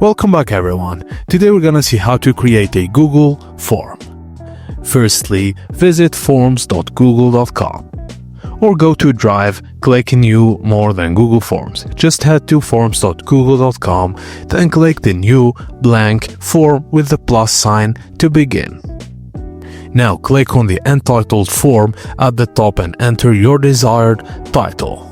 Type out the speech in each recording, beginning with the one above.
Welcome back everyone. Today we're gonna see how to create a Google form. Firstly, visit forms.google.com or go to Drive, click New More Than Google Forms. Just head to forms.google.com, then click the new blank form with the plus sign to begin. Now click on the entitled form at the top and enter your desired title.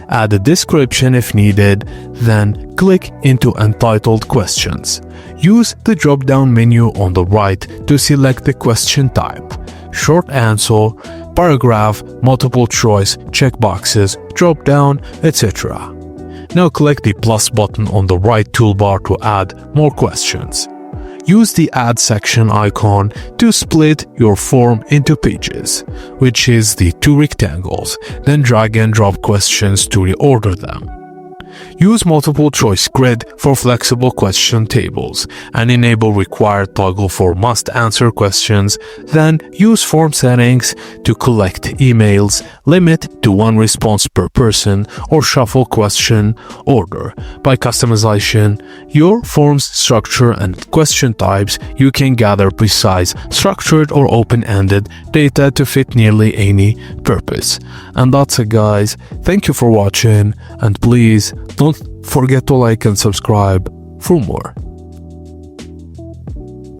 Add a description if needed, then click into Entitled Questions. Use the drop-down menu on the right to select the question type: short answer, paragraph, multiple choice, checkboxes, drop-down, etc. Now click the plus button on the right toolbar to add more questions. Use the Add section icon to split your form into pages, which is the two rectangles, then drag and drop questions to reorder them. Use multiple choice grid for flexible question tables and enable required toggle for must answer questions, then use form settings to collect emails, limit to one response per person, or shuffle question order. By customization, your form's structure and question types, you can gather precise, structured or open-ended data to fit nearly any purpose. And that's it guys. Thank you for watching and please don't forget to like and subscribe for more.